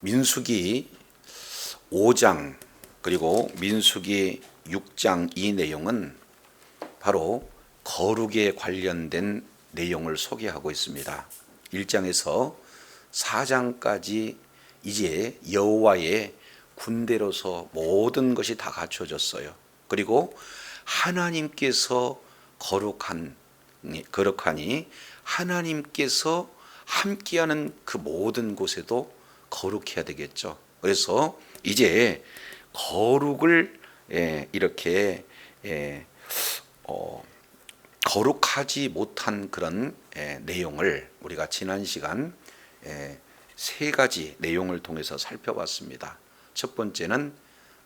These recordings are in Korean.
민수기 5장 그리고 민수기 6장 이 내용은 바로 거룩에 관련된 내용을 소개하고 있습니다. 1장에서 4장까지 이제 여호와의 군대로서 모든 것이 다 갖춰졌어요. 그리고 하나님께서 거룩하니 하나님께서 함께하는 그 모든 곳에도 거룩해야 되겠죠. 그래서 이제 거룩을 이렇게 거룩하지 못한 그런 내용을 우리가 지난 시간 세 가지 내용을 통해서 살펴봤습니다. 첫 번째는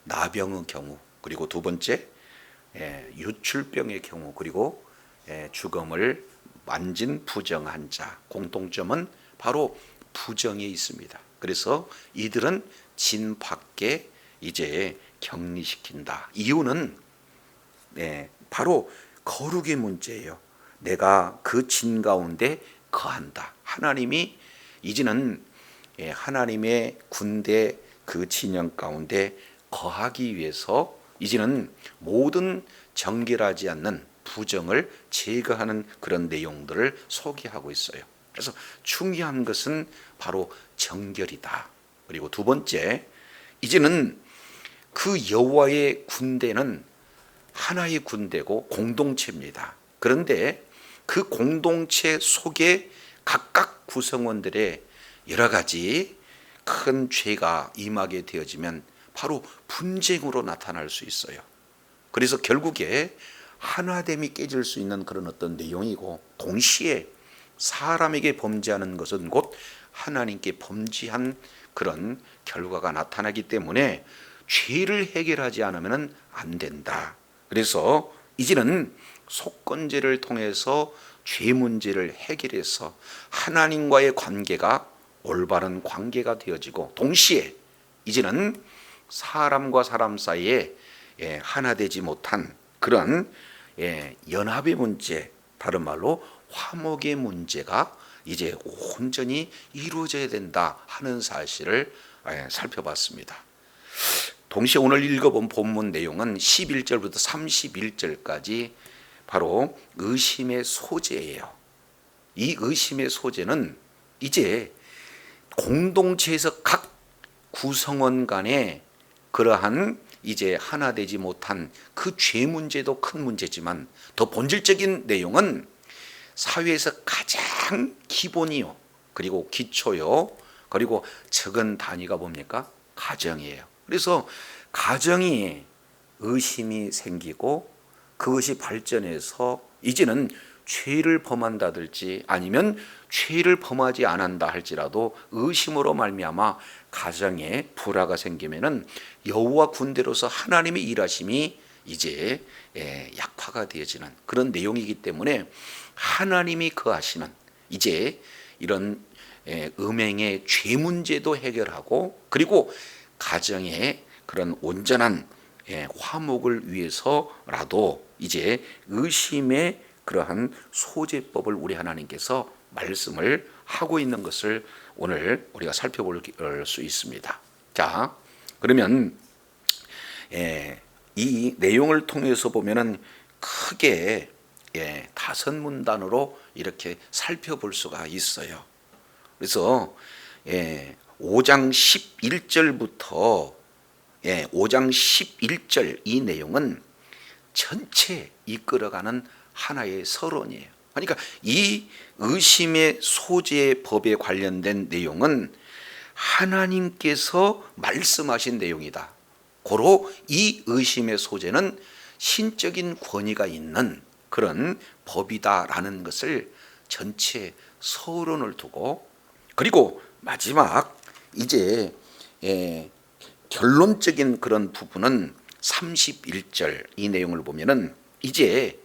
나병의 경우, 그리고 두 번째 유출병의 경우, 그리고 죽음을 만진 부정한 자. 공통점은 바로 부정에 있습니다. 그래서 이들은 진 밖에 이제 격리시킨다. 이유는 바로 거룩의 문제예요. 내가 그 진 가운데 거한다. 하나님이 이제는 하나님의 군대 그 진영 가운데 거하기 위해서 이제는 모든 정결하지 않는 부정을 제거하는 그런 내용들을 소개하고 있어요. 그래서 중요한 것은 바로 정결이다. 그리고 두 번째, 이제는 그 여호와의 군대는 하나의 군대고 공동체입니다. 그런데 그 공동체 속에 각각 구성원들의 여러 가지 큰 죄가 임하게 되어지면 바로 분쟁으로 나타날 수 있어요. 그래서 결국에 하나됨이 깨질 수 있는 그런 어떤 내용이고, 동시에 사람에게 범죄하는 것은 곧 하나님께 범죄한 그런 결과가 나타나기 때문에 죄를 해결하지 않으면 안 된다. 그래서 이제는 속건제를 통해서 죄 문제를 해결해서 하나님과의 관계가 올바른 관계가 되어지고, 동시에 이제는 사람과 사람 사이에 하나 되지 못한 그런 연합의 문제, 다른 말로 화목의 문제가 이제 온전히 이루어져야 된다 하는 사실을 살펴봤습니다. 동시에 오늘 읽어본 본문 내용은 11절부터 31절까지 바로 의심의 소재예요. 이 의심의 소재는 이제 공동체에서 각 구성원 간에 그러한 이제 하나 되지 못한 그 죄 문제도 큰 문제지만, 더 본질적인 내용은 사회에서 가장 기본이요, 그리고 기초요, 그리고 적은 단위가 뭡니까? 가정이에요. 그래서 가정이 의심이 생기고 그것이 발전해서 이제는 죄를 범한다든지 아니면 죄를 범하지 않는다 할지라도 의심으로 말미암아 가정에 불화가 생기면은 여호와 군대로서 하나님의 일하심이 이제 약화가 되어지는 그런 내용이기 때문에, 하나님이 거하시는 이제 이런 음행의 죄 문제도 해결하고, 그리고 가정의 그런 온전한 화목을 위해서라도 이제 의심의 그러한 소재법을 우리 하나님께서 말씀을 하고 있는 것을 오늘 우리가 살펴볼 수 있습니다. 자, 그러면 이 내용을 통해서 보면은 크게 5문단으로 이렇게 살펴볼 수가 있어요. 그래서 5장 11절부터 5장 11절 이 내용은 전체 이끌어가는 하나의 서론이에요. 그러니까 이 의심의 소재 법에 관련된 내용은 하나님께서 말씀하신 내용이다. 고로 이 의심의 소재는 신적인 권위가 있는 그런 법이다라는 것을 전체 서론을 두고, 그리고 마지막 이제 결론적인 그런 부분은 31절 이 내용을 보면은 이제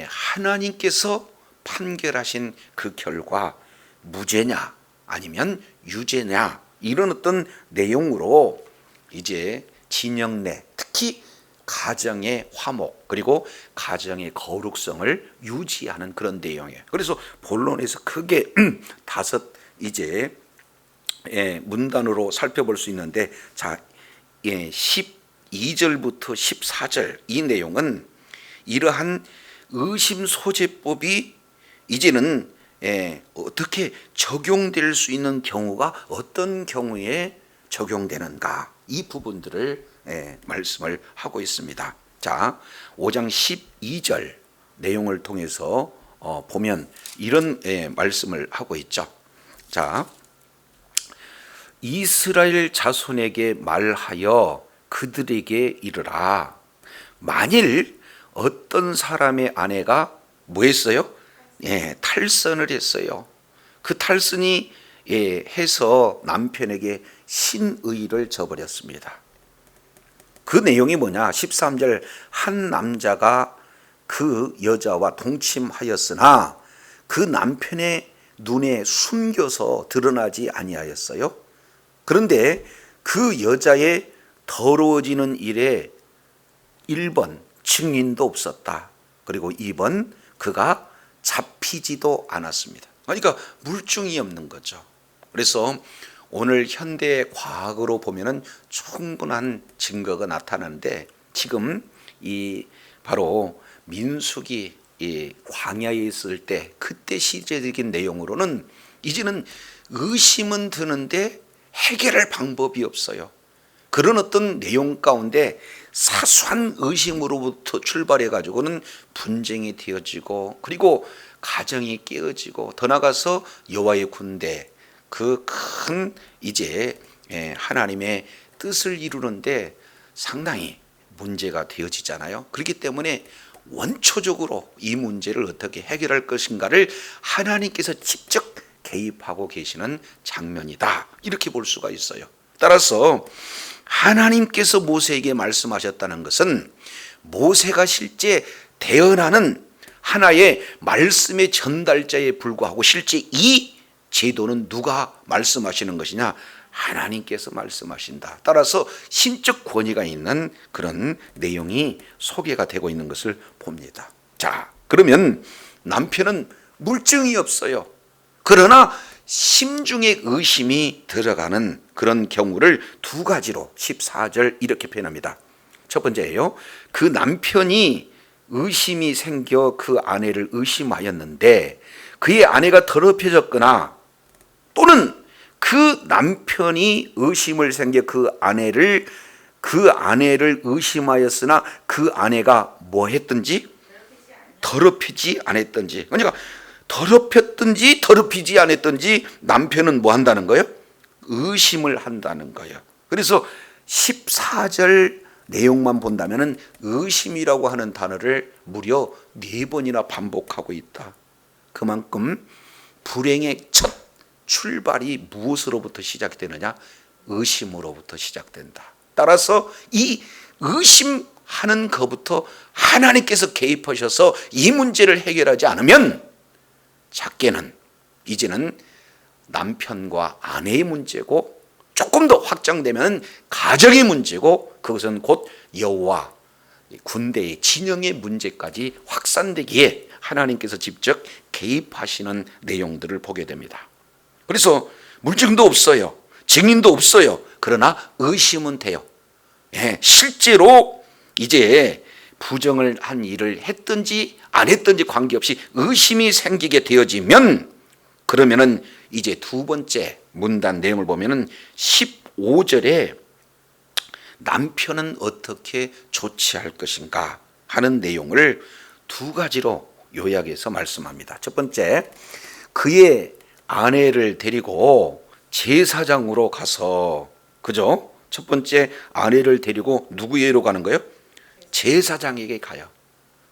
하나님께서 판결하신 그 결과 무죄냐 아니면 유죄냐, 이런 어떤 내용으로 이제 진영 내, 특히 가정의 화목 그리고 가정의 거룩성을 유지하는 그런 내용이에요. 그래서 본론에서 크게 5 이제 문단으로 살펴볼 수 있는데, 자, 12절부터 14절 이 내용은 이러한 의심소재법이 이제는 어떻게 적용될 수 있는 경우가 어떤 경우에 적용되는가, 이 부분들을 말씀을 하고 있습니다. 자, 5장 12절 내용을 통해서 보면 이런 말씀을 하고 있죠. 자, 이스라엘 자손에게 말하여 그들에게 이르라. 만일 어떤 사람의 아내가 뭐 했어요? 탈선을 했어요. 그 탈선이 해서 남편에게 신의를 저버렸습니다. 그 내용이 뭐냐? 13절, 한 남자가 그 여자와 동침하였으나 그 남편의 눈에 숨겨서 드러나지 아니하였어요. 그런데 그 여자의 더러워지는 일에 1번 증인도 없었다. 그리고 2번 그가 잡히지도 않았습니다. 그러니까 물증이 없는 거죠. 그래서 오늘 현대 과학으로 보면은 충분한 증거가 나타나는데, 지금 이 바로 민수기 광야에 있을 때 그때 시제적인 내용으로는 이제는 의심은 드는데 해결할 방법이 없어요. 그런 어떤 내용 가운데 사소한 의심으로부터 출발해 가지고는 분쟁이 되어지고, 그리고 가정이 깨어지고, 더 나아가서 여호와의 군대, 그 큰 이제 하나님의 뜻을 이루는데 상당히 문제가 되어지잖아요. 그렇기 때문에 원초적으로 이 문제를 어떻게 해결할 것인가를 하나님께서 직접 개입하고 계시는 장면이다, 이렇게 볼 수가 있어요. 따라서 하나님께서 모세에게 말씀하셨다는 것은 모세가 실제 대언하는 하나의 말씀의 전달자에 불과하고, 실제 이 제도는 누가 말씀하시는 것이냐? 하나님께서 말씀하신다. 따라서 신적 권위가 있는 그런 내용이 소개가 되고 있는 것을 봅니다. 자, 그러면 남편은 물증이 없어요. 그러나 심중에 의심이 들어가는 그런 경우를 두 가지로 14절 이렇게 표현합니다. 첫 번째예요. 그 남편이 의심이 생겨 그 아내를 의심하였는데 그의 아내가 더럽혀졌거나, 또는 그 남편이 의심을 생겨 그 아내를 의심하였으나 그 아내가 뭐 했든지 더럽히지 않았든지, 그러니까 더럽혔든지 더럽히지 않았든지 남편은 뭐 한다는 거예요? 의심을 한다는 거예요. 그래서 14절 내용만 본다면 의심이라고 하는 단어를 무려 4번이나 반복하고 있다. 그만큼 불행의 첫 출발이 무엇으로부터 시작되느냐? 의심으로부터 시작된다. 따라서 이 의심하는 것부터 하나님께서 개입하셔서 이 문제를 해결하지 않으면 작게는 이제는 남편과 아내의 문제고, 조금 더 확장되면 가정의 문제고, 그것은 곧 여호와 군대의 진영의 문제까지 확산되기에 하나님께서 직접 개입하시는 내용들을 보게 됩니다. 그래서 물증도 없어요. 증인도 없어요. 그러나 의심은 돼요. 실제로 이제 부정을 한 일을 했든지 안 했든지 관계없이 의심이 생기게 되어지면, 그러면은 이제 두 번째 문단 내용을 보면은 15절에 남편은 어떻게 조치할 것인가 하는 내용을 두 가지로 요약해서 말씀합니다. 첫 번째, 그의 아내를 데리고 제사장으로 가서, 그죠? 첫 번째, 아내를 데리고 누구에게로 가는 거예요? 제사장에게 가요.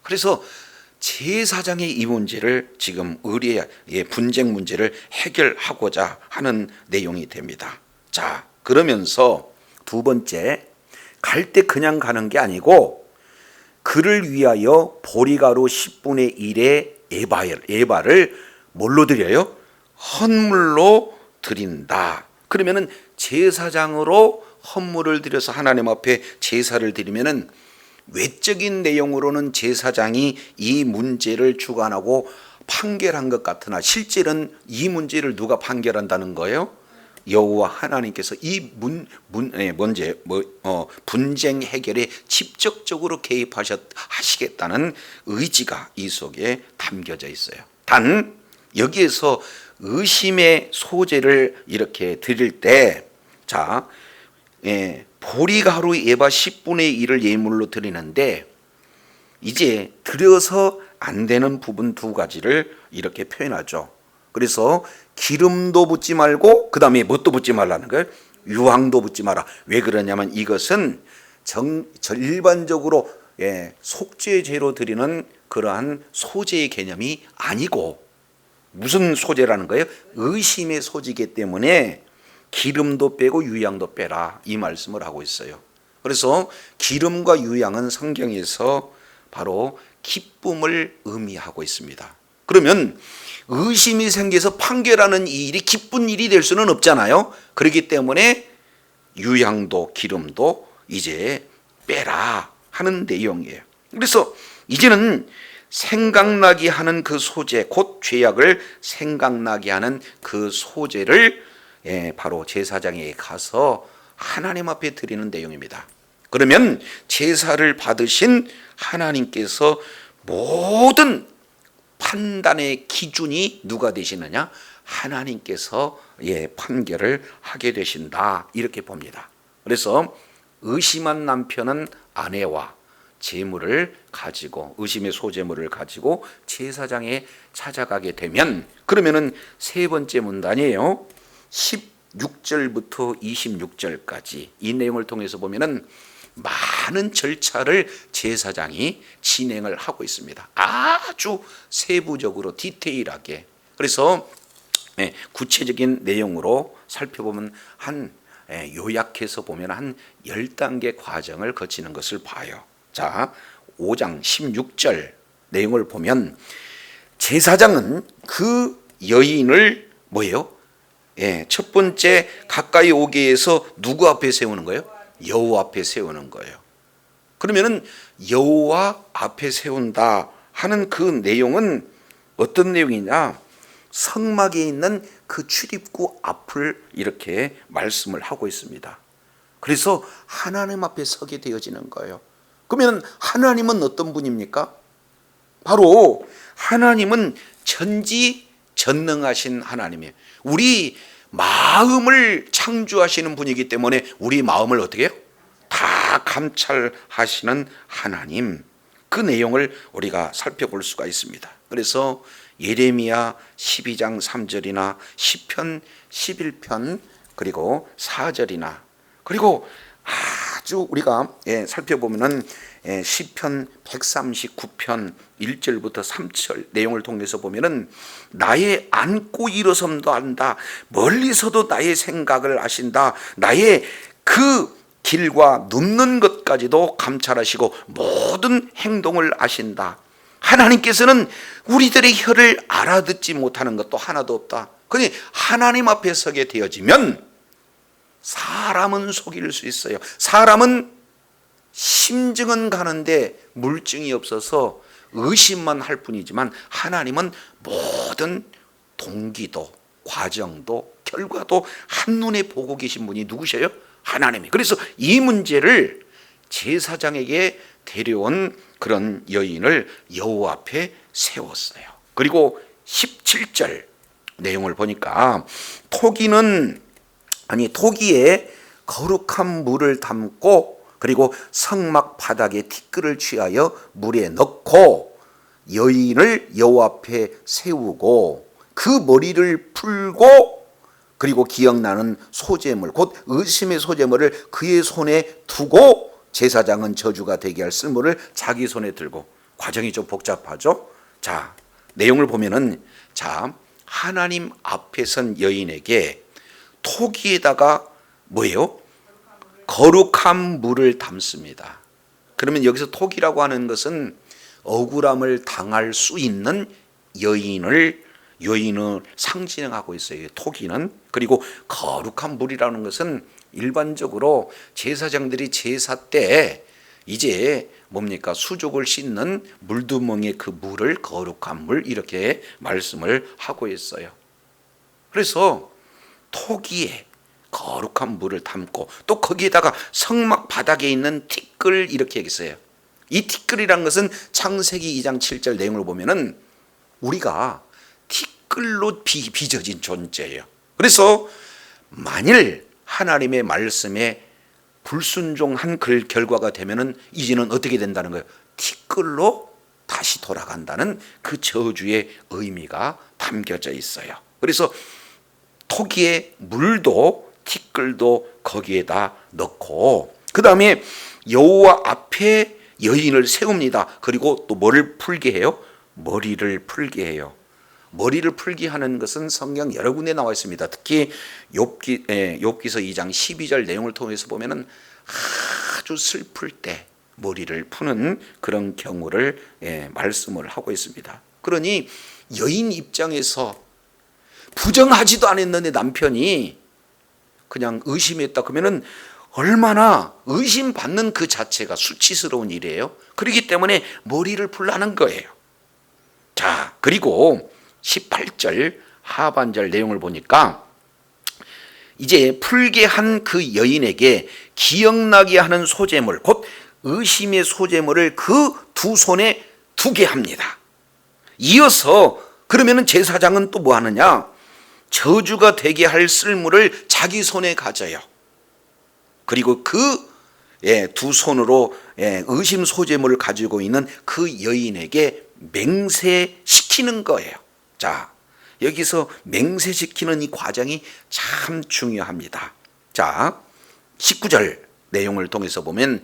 그래서 제사장이 이 문제를 지금 의리의 분쟁 문제를 해결하고자 하는 내용이 됩니다. 자, 그러면서 두 번째, 갈 때 그냥 가는 게 아니고 그를 위하여 보리가루 10분의 1의 에바를 뭘로 드려요? 헌물로 드린다. 그러면은 제사장으로 헌물을 드려서 하나님 앞에 제사를 드리면은 외적인 내용으로는 제사장이 이 문제를 주관하고 판결한 것 같으나 실제는 이 문제를 누가 판결한다는 거예요? 여호와 하나님께서 이 분쟁 해결에 직접적으로 개입하시겠다는 의지가 이 속에 담겨져 있어요. 단 여기에서 의심의 소재를 이렇게 드릴 때, 자, 보리가루 에바 10분의 1을 예물로 드리는데, 이제 드려서 안 되는 부분 두 가지를 이렇게 표현하죠. 그래서 기름도 붓지 말고 그 다음에 뭣도 붓지 말라는 거예요. 유황도 붓지 마라. 왜 그러냐면 이것은 일반적으로 속죄제로 드리는 그러한 소재의 개념이 아니고, 무슨 소재라는 거예요? 의심의 소재이기 때문에 기름도 빼고 유향도 빼라, 이 말씀을 하고 있어요. 그래서 기름과 유향은 성경에서 바로 기쁨을 의미하고 있습니다. 그러면 의심이 생겨서 판결하는 이 일이 기쁜 일이 될 수는 없잖아요. 그렇기 때문에 유향도 기름도 이제 빼라 하는 내용이에요. 그래서 이제는 생각나게 하는 그 소재, 곧 죄악을 생각나게 하는 그 소재를 바로 제사장에게 가서 하나님 앞에 드리는 내용입니다. 그러면 제사를 받으신 하나님께서 모든 판단의 기준이 누가 되시느냐? 하나님께서 판결을 하게 되신다, 이렇게 봅니다. 그래서 의심한 남편은 아내와 재물을 가지고, 의심의 소재물을 가지고 제사장에 찾아가게 되면, 그러면은 세 번째 문단이에요. 16절부터 26절까지 이 내용을 통해서 보면은 많은 절차를 제사장이 진행을 하고 있습니다. 아주 세부적으로 디테일하게. 그래서 구체적인 내용으로 살펴보면 요약해서 보면 한 10단계 과정을 거치는 것을 봐요. 자, 5장 16절 내용을 보면 제사장은 그 여인을 뭐예요? 첫 번째 가까이 오게 해서 누구 앞에 세우는 거예요? 여호와 앞에 세우는 거예요. 그러면은 여호와 앞에 세운다 하는 그 내용은 어떤 내용이냐? 성막에 있는 그 출입구 앞을 이렇게 말씀을 하고 있습니다. 그래서 하나님 앞에 서게 되어지는 거예요. 그러면 하나님은 어떤 분입니까? 바로 하나님은 전지전능하신 하나님이에요. 우리 마음을 창조하시는 분이기 때문에 우리 마음을 어떻게 해요? 다 감찰하시는 하나님, 그 내용을 우리가 살펴볼 수가 있습니다. 그래서 예레미야 12장 3절이나 시편 11편 그리고 4절이나, 그리고 아주 우리가 살펴보면은 시편 139편 1절부터 3절 내용을 통해서 보면은 나의 앉고 일어섬도 안다, 멀리서도 나의 생각을 아신다, 나의 그 길과 눕는 것까지도 감찰하시고 모든 행동을 아신다. 하나님께서는 우리들의 혀를 알아듣지 못하는 것도 하나도 없다. 그러니 하나님 앞에 서게 되어지면 사람은 속일 수 있어요. 사람은 심증은 가는데 물증이 없어서 의심만 할 뿐이지만, 하나님은 모든 동기도 과정도 결과도 한눈에 보고 계신 분이 누구셔요? 하나님이. 그래서 이 문제를 제사장에게 데려온 그런 여인을 여호와 앞에 세웠어요. 그리고 17절 내용을 보니까 토기에 거룩한 물을 담고, 그리고 성막 바닥에 티끌을 취하여 물에 넣고 여인을 여호와 앞에 세우고 그 머리를 풀고, 그리고 기억나는 소재물 곧 의심의 소재물을 그의 손에 두고 제사장은 저주가 되게 할 쓸모를 자기 손에 들고. 과정이 좀 복잡하죠. 자, 내용을 보면은, 자, 하나님 앞에 선 여인에게 토기에다가 뭐예요? 거룩한 물을 담습니다. 그러면 여기서 토기라고 하는 것은 억울함을 당할 수 있는 여인을 상징하고 있어요, 토기는. 그리고 거룩한 물이라는 것은 일반적으로 제사장들이 제사 때 이제 뭡니까? 수족을 씻는 물두멍의 그 물을 거룩한 물, 이렇게 말씀을 하고 있어요. 그래서 토기에 거룩한 물을 담고 또 거기에다가 성막 바닥에 있는 티끌 이렇게 얘기했어요. 이 티끌이란 것은 창세기 2장 7절 내용을 보면은 우리가 티끌로 빚어진 존재예요. 그래서 만일 하나님의 말씀에 불순종한 그 결과가 되면은 이제는 어떻게 된다는 거예요? 티끌로 다시 돌아간다는 그 저주의 의미가 담겨져 있어요. 그래서 토기에 물도 티끌도 거기에다 넣고 그 다음에 여호와 앞에 여인을 세웁니다. 그리고 또 뭐를 풀게 해요? 머리를 풀게 해요. 머리를 풀게 하는 것은 성경 여러 군데 나와 있습니다. 특히 욥기서 2장 12절 내용을 통해서 보면은 아주 슬플 때 머리를 푸는 그런 경우를 말씀을 하고 있습니다. 그러니 여인 입장에서 부정하지도 않았는데 남편이 그냥 의심했다 그러면은 얼마나 의심받는 그 자체가 수치스러운 일이에요. 그렇기 때문에 머리를 풀라는 거예요. 자, 그리고 18절 하반절 내용을 보니까 이제 풀게 한 그 여인에게 기억나게 하는 소재물, 곧 의심의 소재물을 그 두 손에 두게 합니다. 이어서 그러면은 제사장은 또 뭐 하느냐? 저주가 되게 할 쓸물을 자기 손에 가져요. 그리고 그 두 손으로 의심 소재물을 가지고 있는 그 여인에게 맹세시키는 거예요. 자, 여기서 맹세시키는 이 과정이 참 중요합니다. 자, 19절 내용을 통해서 보면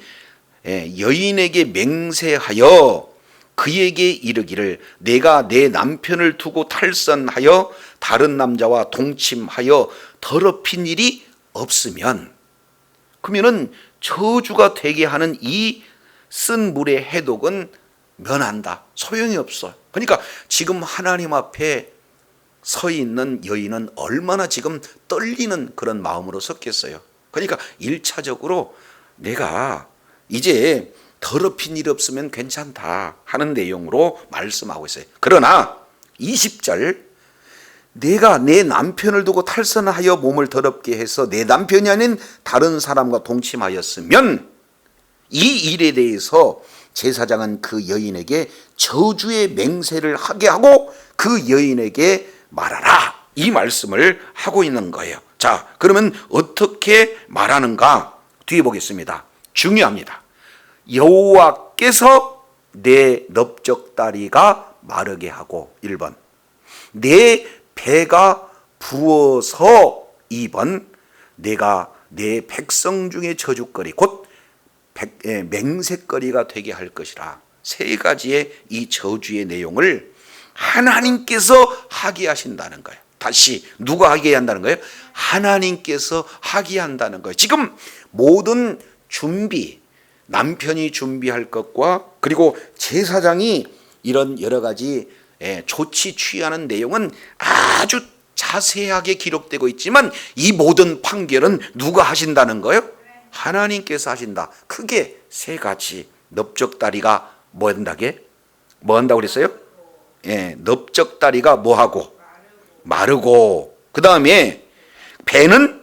여인에게 맹세하여 그에게 이르기를 내가 내 남편을 두고 탈선하여 다른 남자와 동침하여 더럽힌 일이 없으면, 그러면은 저주가 되게 하는 이 쓴 물의 해독은 면한다. 소용이 없어. 그러니까 지금 하나님 앞에 서 있는 여인은 얼마나 지금 떨리는 그런 마음으로 섰겠어요. 그러니까 1차적으로 내가 이제 더럽힌 일 없으면 괜찮다 하는 내용으로 말씀하고 있어요. 그러나 20절 내가 내 남편을 두고 탈선하여 몸을 더럽게 해서 내 남편이 아닌 다른 사람과 동침하였으면 이 일에 대해서 제사장은 그 여인에게 저주의 맹세를 하게 하고 그 여인에게 말하라, 이 말씀을 하고 있는 거예요. 자, 그러면 어떻게 말하는가 뒤에 보겠습니다. 중요합니다. 여호와께서 내 넓적다리가 마르게 하고 1번 내 배가 부어서 2번 내가 내 백성 중에 저주거리 곧 맹세거리가 되게 할 것이라. 세 가지의 이 저주의 내용을 하나님께서 하게 하신다는 거예요. 다시 누가 하게 한다는 거예요? 하나님께서 하게 한다는 거예요. 지금 모든 준비, 남편이 준비할 것과 그리고 제사장이 이런 여러 가지 조치 취하는 내용은 아주 자세하게 기록되고 있지만 이 모든 판결은 누가 하신다는 거예요? 하나님께서 하신다. 크게 세 가지. 넓적다리가 뭐 한다게? 뭐 한다고 그랬어요? 넓적다리가 뭐하고? 마르고, 그 다음에 배는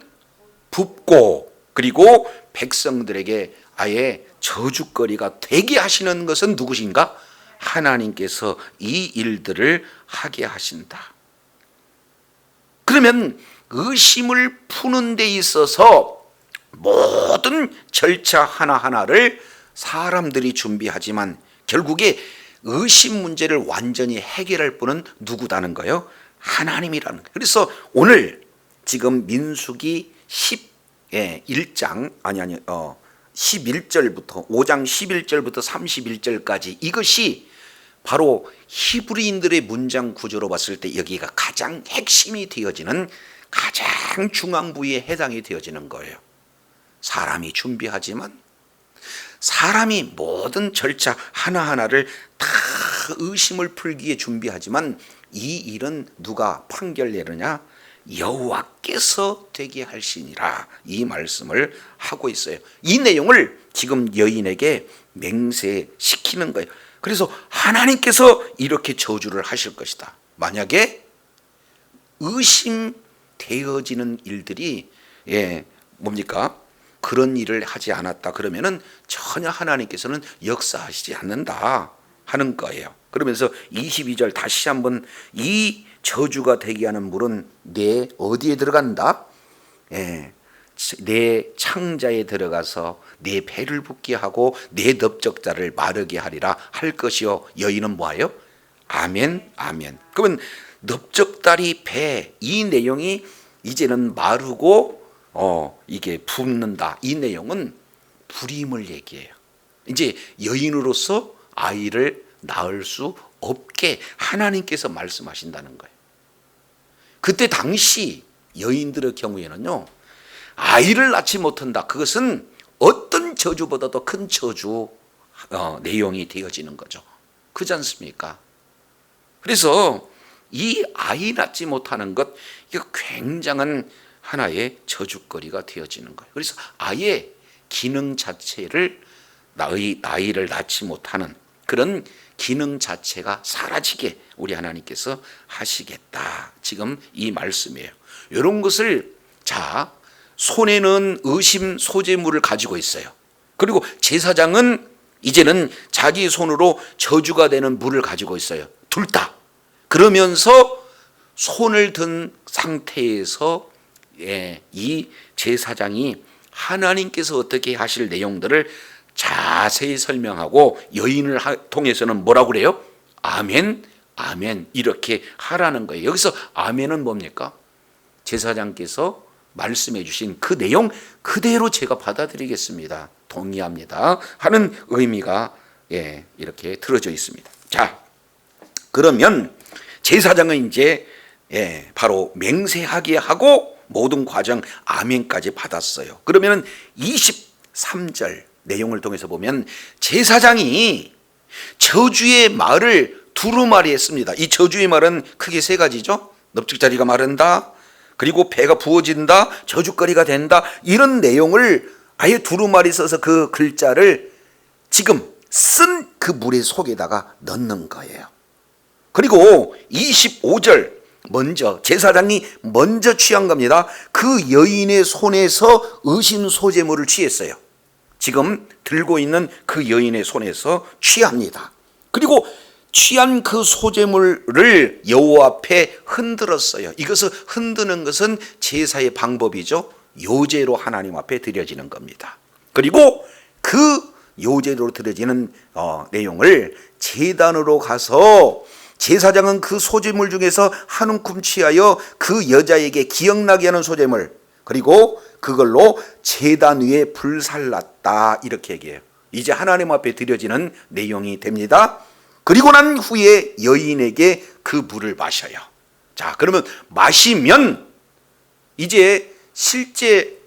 붓고, 그리고 백성들에게 아예 저주거리가 되게 하시는 것은 누구신가? 하나님께서 이 일들을 하게 하신다. 그러면 의심을 푸는 데 있어서 모든 절차 하나하나를 사람들이 준비하지만 결국에 의심 문제를 완전히 해결할 분은 누구다는 거예요? 하나님이라는 거예요. 그래서 오늘 지금 민수기 11장 11절부터 5장 11절부터 31절까지 이것이 바로 히브리인들의 문장 구조로 봤을 때 여기가 가장 핵심이 되어지는 가장 중앙 부위에 해당이 되어지는 거예요. 사람이 준비하지만 사람이 모든 절차 하나하나를 다 의심을 풀기에 준비하지만 이 일은 누가 판결내느냐? 여호와께서 되게 하시니라, 이 말씀을 하고 있어요. 이 내용을 지금 여인에게 맹세시키는 거예요. 그래서 하나님께서 이렇게 저주를 하실 것이다. 만약에 의심되어지는 일들이 뭡니까? 그런 일을 하지 않았다 그러면은 전혀 하나님께서는 역사하시지 않는다 하는 거예요. 그러면서 22절 다시 한번 이 저주가 되게 하는 물은 내 어디에 들어간다? 내 창자에 들어가서 내 배를 붓게 하고 내 넓적자를 마르게 하리라 할 것이요. 여인은 뭐하여? 아멘, 아멘. 그러면 넓적다리 배, 이 내용이 이제는 마르고 이게 붓는다. 이 내용은 불임을 얘기해요. 이제 여인으로서 아이를 낳을 수 없게 하나님께서 말씀하신다는 거예요. 그때 당시 여인들의 경우에는요, 아이를 낳지 못한다. 그것은 어떤 저주보다도 큰 저주 내용이 되어지는 거죠. 그렇지 않습니까? 그래서 이 아이 낳지 못하는 것, 이거 굉장한 하나의 저주거리가 되어지는 거예요. 그래서 아예 기능 자체를 아이를 낳지 못하는 그런 기능 자체가 사라지게 우리 하나님께서 하시겠다. 지금 이 말씀이에요. 이런 것을 자 손에는 의심 소재물을 가지고 있어요. 그리고 제사장은 이제는 자기 손으로 저주가 되는 물을 가지고 있어요. 둘 다. 그러면서 손을 든 상태에서 이 제사장이 하나님께서 어떻게 하실 내용들을 자세히 설명하고 여인을 통해서는 뭐라고 그래요? 아멘, 아멘 이렇게 하라는 거예요. 여기서 아멘은 뭡니까? 제사장께서 말씀해 주신 그 내용 그대로 제가 받아들이겠습니다. 동의합니다 하는 의미가 이렇게 들어져 있습니다. 자, 그러면 제사장은 이제 바로 맹세하게 하고 모든 과정 아멘까지 받았어요. 그러면 23절 내용을 통해서 보면 제사장이 저주의 말을 두루마리 했습니다. 이 저주의 말은 크게 세 가지죠. 넓적자리가 마른다, 그리고 배가 부어진다, 저주거리가 된다, 이런 내용을 아예 두루마리 써서 그 글자를 지금 쓴 그 물의 속에다가 넣는 거예요. 그리고 25절 먼저 제사장이 먼저 취한 겁니다. 그 여인의 손에서 의심 소재물을 취했어요. 지금 들고 있는 그 여인의 손에서 취합니다. 그리고 취한 그 소재물을 여호와 앞에 흔들었어요. 이것을 흔드는 것은 제사의 방법이죠. 요제로 하나님 앞에 드려지는 겁니다. 그리고 그 요제로 드려지는 내용을 제단으로 가서 제사장은 그 소재물 중에서 한 움큼 취하여 그 여자에게 기억나게 하는 소재물, 그리고 그걸로 제단 위에 불살랐다 이렇게 얘기해요. 이제 하나님 앞에 드려지는 내용이 됩니다. 그리고 난 후에 여인에게 그 물을 마셔요. 자, 그러면 마시면 이제 실제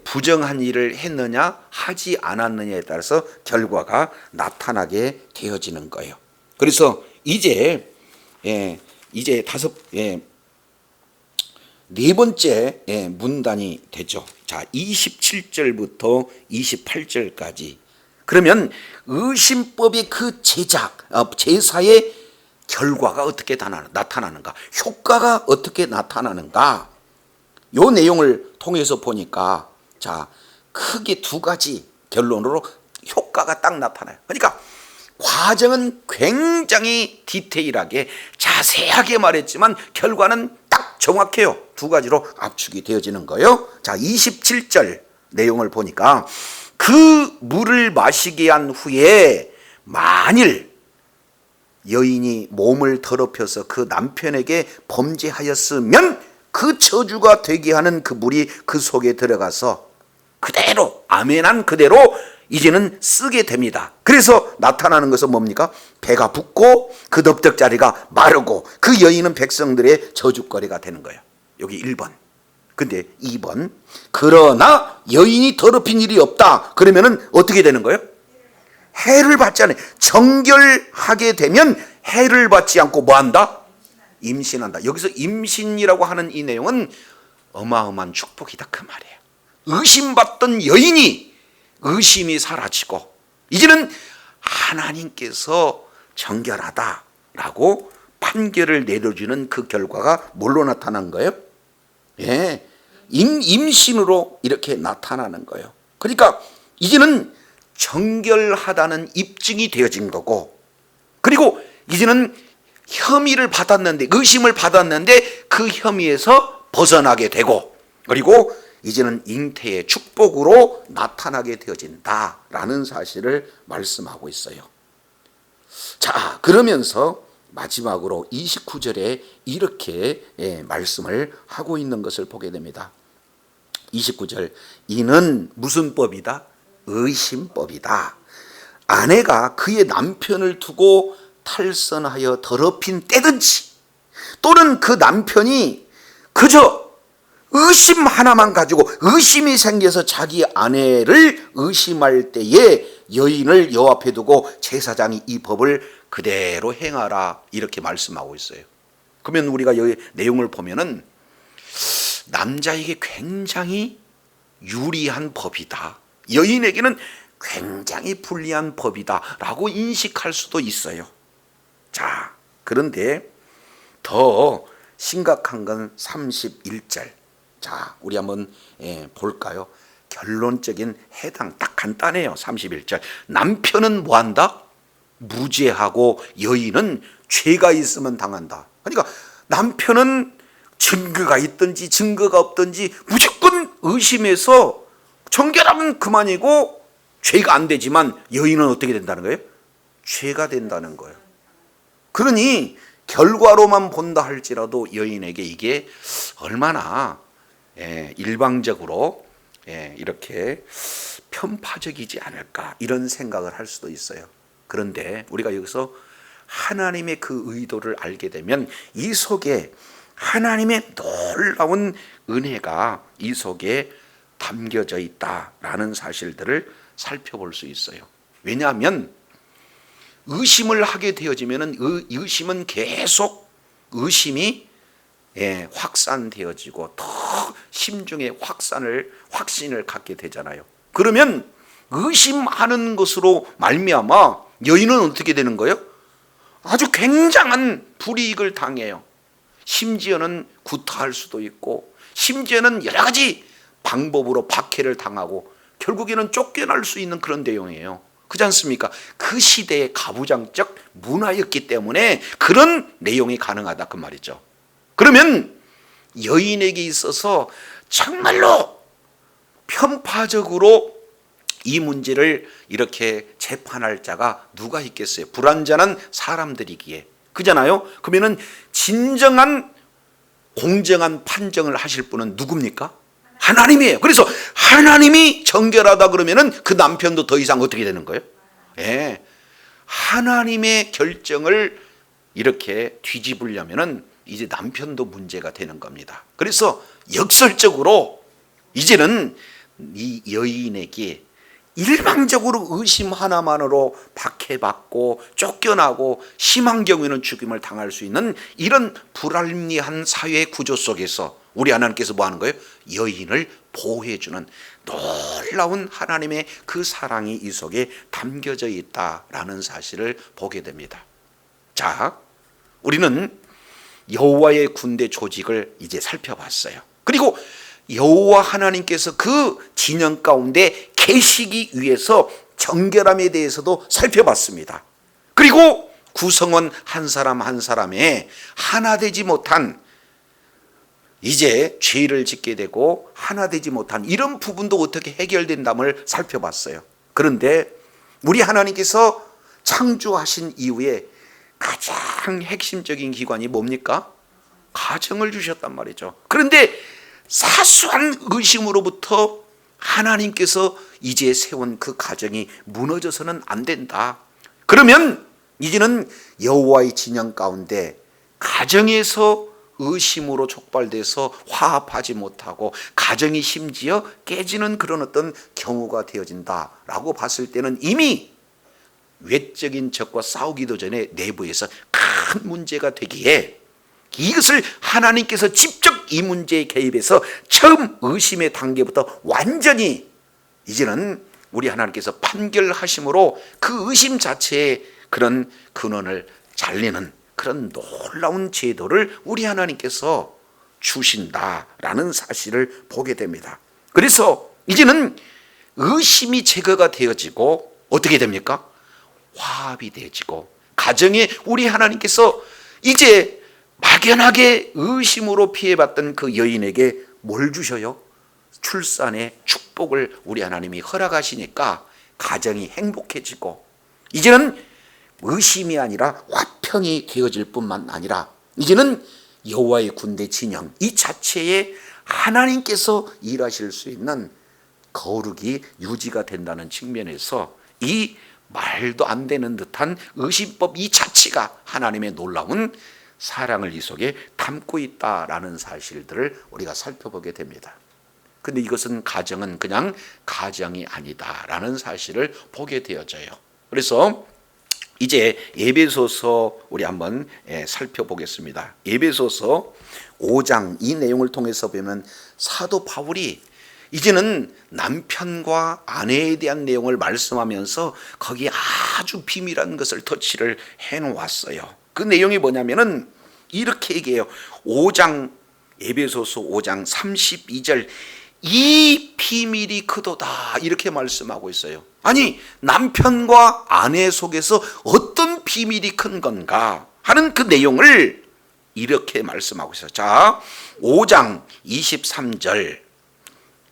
부정한 일을 했느냐 하지 않았느냐에 따라서 결과가 나타나게 되어지는 거예요. 그래서 이제 네 번째 문단이 되죠. 자, 27절부터 28절까지. 그러면 의심법의 그 제사의 결과가 어떻게 나타나는가, 효과가 어떻게 나타나는가, 요 내용을 통해서 보니까 자, 크게 두 가지 결론으로 효과가 딱 나타나요. 그러니까 과정은 굉장히 디테일하게 자세하게 말했지만 결과는 딱 정확해요. 두 가지로 압축이 되어지는 거예요. 자, 27절 내용을 보니까 그 물을 마시게 한 후에 만일 여인이 몸을 더럽혀서 그 남편에게 범죄하였으면 그 저주가 되게 하는 그 물이 그 속에 들어가서 그대로 아멘한 그대로 이제는 쓰게 됩니다. 그래서 나타나는 것은 뭡니까? 배가 붓고 그 넓적자리가 마르고 그 여인은 백성들의 저주거리가 되는 거예요. 여기 1번. 근데 2번, 그러나 여인이 더럽힌 일이 없다. 그러면은 어떻게 되는 거예요? 해를 받지 않아요. 정결하게 되면 해를 받지 않고 뭐한다? 임신한다. 여기서 임신이라고 하는 이 내용은 어마어마한 축복이다 그 말이에요. 의심받던 여인이 의심이 사라지고 이제는 하나님께서 정결하다라고 판결을 내려주는 그 결과가 뭘로 나타난 거예요? 임신으로 이렇게 나타나는 거예요. 그러니까 이제는 정결하다는 입증이 되어진 거고, 그리고 이제는 혐의를 받았는데, 의심을 받았는데 그 혐의에서 벗어나게 되고, 그리고 이제는 잉태의 축복으로 나타나게 되어진다라는 사실을 말씀하고 있어요. 자, 그러면서 마지막으로 29절에 이렇게 말씀을 하고 있는 것을 보게 됩니다. 29절, 이는 무슨 법이다? 의심법이다. 아내가 그의 남편을 두고 탈선하여 더럽힌 때든지, 또는 그 남편이 그저 의심 하나만 가지고 의심이 생겨서 자기 아내를 의심할 때에 여인을 여 앞에 두고 제사장이 이 법을 그대로 행하라, 이렇게 말씀하고 있어요. 그러면 우리가 여기 내용을 보면은 남자에게 굉장히 유리한 법이다, 여인에게는 굉장히 불리한 법이다 라고 인식할 수도 있어요. 자, 그런데 더 심각한 건 31절. 자, 우리 한번 볼까요? 결론적인 해당 딱 간단해요. 31절. 남편은 뭐한다? 무죄하고 여인은 죄가 있으면 당한다. 그러니까 남편은 증거가 있든지 증거가 없든지 무조건 의심해서 정결하면 그만이고 죄가 안 되지만 여인은 어떻게 된다는 거예요? 죄가 된다는 거예요. 그러니 결과로만 본다 할지라도 여인에게 이게 얼마나 일방적으로 이렇게 편파적이지 않을까, 이런 생각을 할 수도 있어요. 그런데 우리가 여기서 하나님의 그 의도를 알게 되면 이 속에 하나님의 놀라운 은혜가 이 속에 담겨져 있다라는 사실들을 살펴볼 수 있어요. 왜냐하면 의심을 하게 되어지면 의심은 계속 의심이 확산되어지고 더 심중에 확신을 갖게 되잖아요. 그러면 의심하는 것으로 말미암아 여인은 어떻게 되는 거예요? 아주 굉장한 불이익을 당해요. 심지어는 구타할 수도 있고, 심지어는 여러 가지 방법으로 박해를 당하고 결국에는 쫓겨날 수 있는 그런 내용이에요. 그렇지 않습니까? 그 시대의 가부장적 문화였기 때문에 그런 내용이 가능하다, 그 말이죠. 그러면 여인에게 있어서 정말로 편파적으로 이 문제를 이렇게 재판할 자가 누가 있겠어요? 불완전한 사람들이기에. 그잖아요? 그러면은 진정한 공정한 판정을 하실 분은 누굽니까? 하나님이에요. 그래서 하나님이 정결하다 그러면은 그 남편도 더 이상 어떻게 되는 거예요? 하나님의 결정을 이렇게 뒤집으려면은 이제 남편도 문제가 되는 겁니다. 그래서 역설적으로 이제는 이 여인에게 일방적으로 의심 하나만으로 박해받고 쫓겨나고 심한 경우에는 죽임을 당할 수 있는 이런 불합리한 사회 구조 속에서 우리 하나님께서 뭐 하는 거예요? 여인을 보호해주는 놀라운 하나님의 그 사랑이 이 속에 담겨져 있다라는 사실을 보게 됩니다. 자, 우리는 여호와의 군대 조직을 이제 살펴봤어요. 그리고 여호와 하나님께서 그 진영 가운데 계시기 위해서 정결함에 대해서도 살펴봤습니다. 그리고 구성원 한 사람 한 사람에 하나 되지 못한, 이제 죄를 짓게 되고 하나 되지 못한 이런 부분도 어떻게 해결된담을 살펴봤어요. 그런데 우리 하나님께서 창조하신 이후에 가장 핵심적인 기관이 뭡니까? 가정을 주셨단 말이죠. 그런데 사소한 의심으로부터 하나님께서 이제 세운 그 가정이 무너져서는 안 된다. 그러면 이제는 여호와의 진영 가운데 가정에서 의심으로 촉발돼서 화합하지 못하고 가정이 심지어 깨지는 그런 어떤 경우가 되어진다라고 봤을 때는 이미 외적인 적과 싸우기도 전에 내부에서 큰 문제가 되기에 이것을 하나님께서 직접 이 문제에 개입해서 처음 의심의 단계부터 완전히 이제는 우리 하나님께서 판결하심으로 그 의심 자체의 그런 근원을 잘리는 그런 놀라운 제도를 우리 하나님께서 주신다라는 사실을 보게 됩니다. 그래서 이제는 의심이 제거가 되어지고 어떻게 됩니까? 화합이 되어지고 가정에 우리 하나님께서 이제 막연하게 의심으로 피해봤던 그 여인에게 뭘 주셔요? 출산의 축복을 우리 하나님이 허락하시니까 가정이 행복해지고 이제는 의심이 아니라 화평이 되어질 뿐만 아니라 이제는 여호와의 군대 진영 이 자체에 하나님께서 일하실 수 있는 거룩이 유지가 된다는 측면에서 이 말도 안 되는 듯한 의심법 이 자체가 하나님의 놀라운 사랑을 이 속에 담고 있다라는 사실들을 우리가 살펴보게 됩니다. 근데 이것은 가정은 그냥 가정이 아니다라는 사실을 보게 되어져요. 그래서 이제 에베소서 우리 한번 살펴보겠습니다. 에베소서 5장 이 내용을 통해서 보면 사도 바울이 이제는 남편과 아내에 대한 내용을 말씀하면서 거기에 아주 비밀한 것을 터치를 해놓았어요. 그 내용이 뭐냐면은 이렇게 얘기해요. 5장 에베소서 5장 32절 이 비밀이 크도다 이렇게 말씀하고 있어요. 아니 남편과 아내 속에서 어떤 비밀이 큰 건가 하는 그 내용을 이렇게 말씀하고 있어요. 자 5장 23절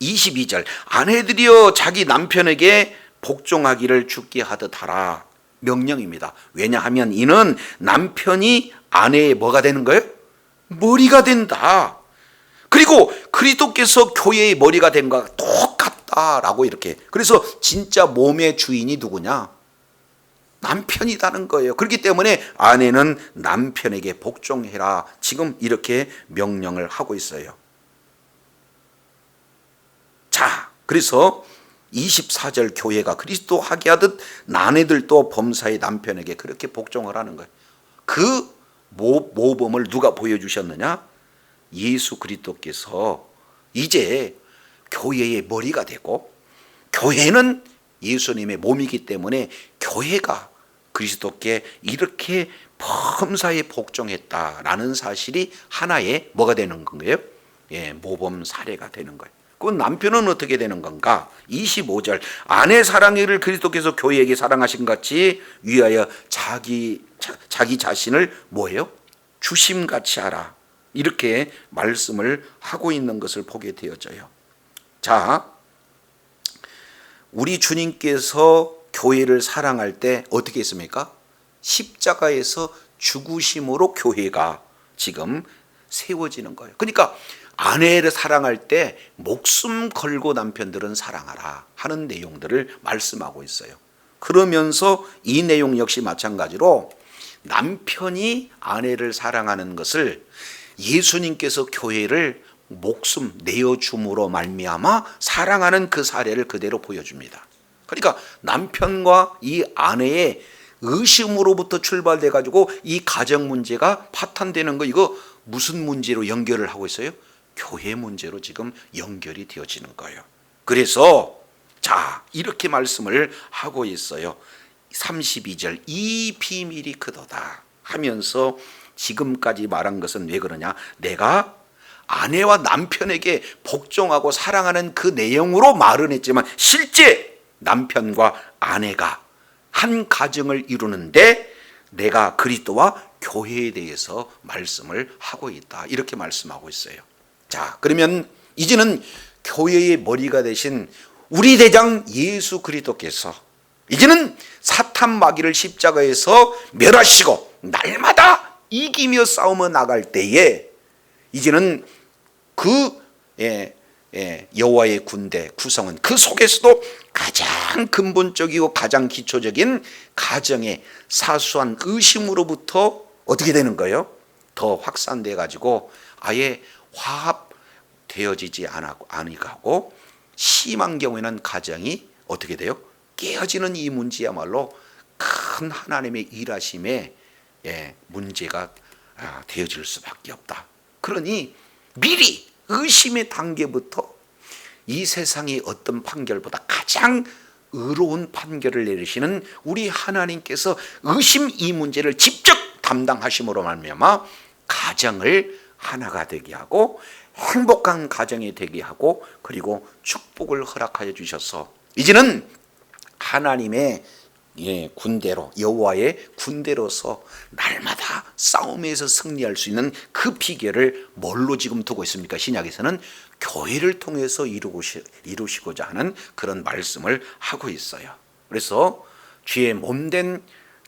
22절 아내들이여 자기 남편에게 복종하기를 주께 하듯 하라 명령입니다. 왜냐하면 이는 남편이 아내의 뭐가 되는 거예요? 머리가 된다. 그리고 그리스도께서 교회의 머리가 된 것과 똑같다라고 이렇게. 그래서 진짜 몸의 주인이 누구냐? 남편이라는 거예요. 그렇기 때문에 아내는 남편에게 복종해라. 지금 이렇게 명령을 하고 있어요. 자, 그래서 24절 교회가 그리스도 하게 하듯 아내들도 범사의 남편에게 그렇게 복종을 하는 거예요. 그 모범을 누가 보여주셨느냐? 예수 그리스도께서 이제 교회의 머리가 되고 교회는 예수님의 몸이기 때문에 교회가 그리스도께 이렇게 범사에 복종했다라는 사실이 하나의 뭐가 되는 건가요? 모범 사례가 되는 거예요. 그건 남편은 어떻게 되는 건가? 25절 아내 사랑을 그리스도께서 교회에게 사랑하신 같이 위하여 자기 자신을 뭐예요? 주심같이 하라. 이렇게 말씀을 하고 있는 것을 보게 되어져요. 자, 우리 주님께서 교회를 사랑할 때 어떻게 했습니까? 십자가에서 죽으심으로 교회가 지금 세워지는 거예요. 그러니까 아내를 사랑할 때 목숨 걸고 남편들은 사랑하라 하는 내용들을 말씀하고 있어요. 그러면서 이 내용 역시 마찬가지로 남편이 아내를 사랑하는 것을 예수님께서 교회를 목숨 내어줌으로 말미암아 사랑하는 그 사례를 그대로 보여줍니다. 그러니까 남편과 이 아내의 의심으로부터 출발돼 가지고 이 가정 문제가 파탄되는 거 이거 무슨 문제로 연결을 하고 있어요? 교회 문제로 지금 연결이 되어지는 거예요. 그래서 자 이렇게 말씀을 하고 있어요. 32절 이 비밀이 크도다 하면서 지금까지 말한 것은 왜 그러냐? 내가 아내와 남편에게 복종하고 사랑하는 그 내용으로 말은 했지만 실제 남편과 아내가 한 가정을 이루는데 내가 그리스도와 교회에 대해서 말씀을 하고 있다. 이렇게 말씀하고 있어요. 자, 그러면 이제는 교회의 머리가 되신 우리 대장 예수 그리스도께서 이제는 사탄 마귀를 십자가에서 멸하시고 날마다 이기며 싸우며 나갈 때에 이제는 그 여호와의 군대 구성은 그 속에서도 가장 근본적이고 가장 기초적인 가정의 사소한 의심으로부터 어떻게 되는 거예요? 더 확산돼 가지고 아예 화합되어지지 않고 심한 경우에는 가정이 어떻게 돼요? 깨어지는 이 문제야말로 큰 하나님의 일하심에 문제가 되어질 수밖에 없다. 그러니 미리 의심의 단계부터 이 세상의 어떤 판결보다 가장 의로운 판결을 내리시는 우리 하나님께서 의심 이 문제를 직접 담당하심으로 말미암아 가정을 하나가 되게 하고 행복한 가정이 되게 하고 그리고 축복을 허락하여 주셔서 이제는 하나님의 군대로 여호와의 군대로서 날마다 싸움에서 승리할 수 있는 그 비결을 뭘로 지금 두고 있습니까? 신약에서는 교회를 통해서 이루시고자 하는 그런 말씀을 하고 있어요. 그래서 주의 몸된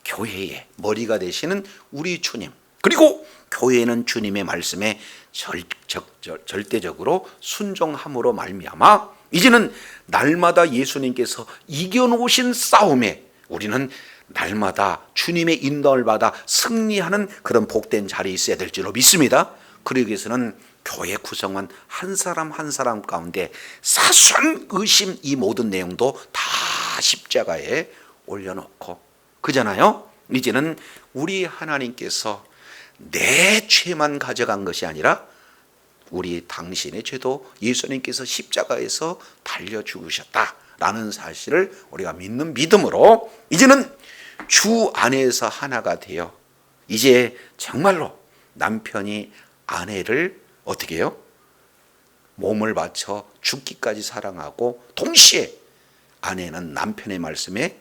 교회의 머리가 되시는 우리 주님, 그리고 교회는 주님의 말씀에 절대적으로 순종함으로 말미암아 이제는 날마다 예수님께서 이겨놓으신 싸움에 우리는 날마다 주님의 인도를 받아 승리하는 그런 복된 자리에 있어야 될 줄로 믿습니다. 그러기 위해서는 교회 구성원 한 사람 한 사람 가운데 사소한 의심 이 모든 내용도 다 십자가에 올려놓고 그잖아요. 이제는 우리 하나님께서 내 죄만 가져간 것이 아니라 우리 당신의 죄도 예수님께서 십자가에서 달려 죽으셨다라는 사실을 우리가 믿는 믿음으로 이제는 주 안에서 하나가 되어 이제 정말로 남편이 아내를 어떻게 해요? 몸을 바쳐 죽기까지 사랑하고 동시에 아내는 남편의 말씀에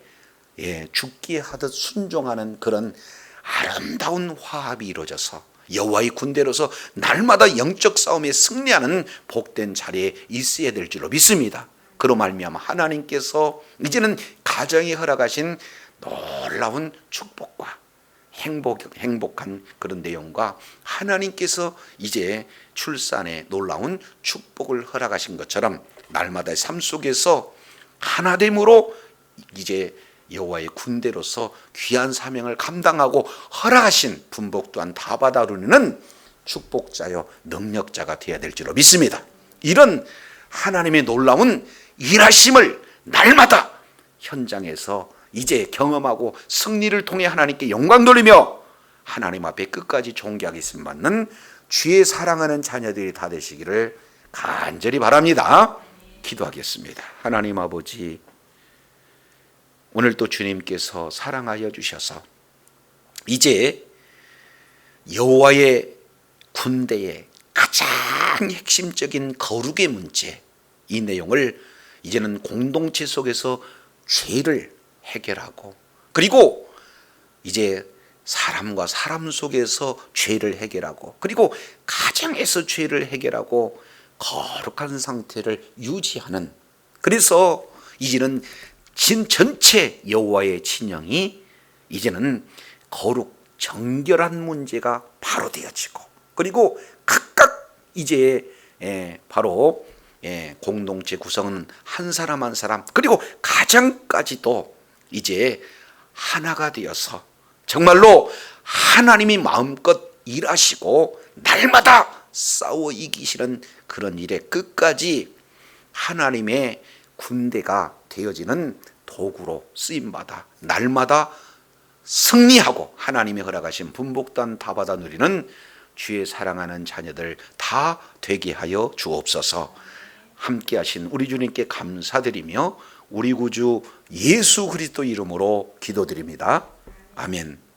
죽기에 하듯 순종하는 그런 아름다운 화합이 이루어져서 여호와의 군대로서 날마다 영적 싸움에 승리하는 복된 자리에 있어야 될 줄로 믿습니다. 그로 말미암아 하나님께서 이제는 가정에 허락하신 놀라운 축복과 행복한 그런 내용과 하나님께서 이제 출산에 놀라운 축복을 허락하신 것처럼 날마다의 삶 속에서 하나됨으로 이제 여호와의 군대로서 귀한 사명을 감당하고 허락하신 분복 또한 다 받아 누리는 축복자요 능력자가 되어야 될 줄로 믿습니다. 이런 하나님의 놀라운 일하심을 날마다 현장에서 이제 경험하고 승리를 통해 하나님께 영광 돌리며 하나님 앞에 끝까지 존귀하게 받는 주의 사랑하는 자녀들이 다 되시기를 간절히 바랍니다. 기도하겠습니다. 하나님 아버지, 오늘도 주님께서 사랑하여 주셔서 이제 여호와의 군대의 가장 핵심적인 거룩의 문제, 이 내용을 이제는 공동체 속에서 죄를 해결하고 그리고 이제 사람과 사람 속에서 죄를 해결하고 그리고 가정에서 죄를 해결하고 거룩한 상태를 유지하는, 그래서 이제는 전체 여호와의 진영이 이제는 거룩 정결한 문제가 바로 되어지고 그리고 각각 이제 바로 공동체 구성은 한 사람 한 사람 그리고 가정까지도 이제 하나가 되어서 정말로 하나님이 마음껏 일하시고 날마다 싸워 이기시는 그런 일에 끝까지 하나님의 군대가 되어지는 도구로 쓰임받아 날마다 승리하고 하나님이 허락하신 분복단 다 받아 누리는 주의 사랑하는 자녀들 다 되게 하여 주옵소서. 함께 하신 우리 주님께 감사드리며 우리 구주 예수 그리스도 이름으로 기도드립니다. 아멘.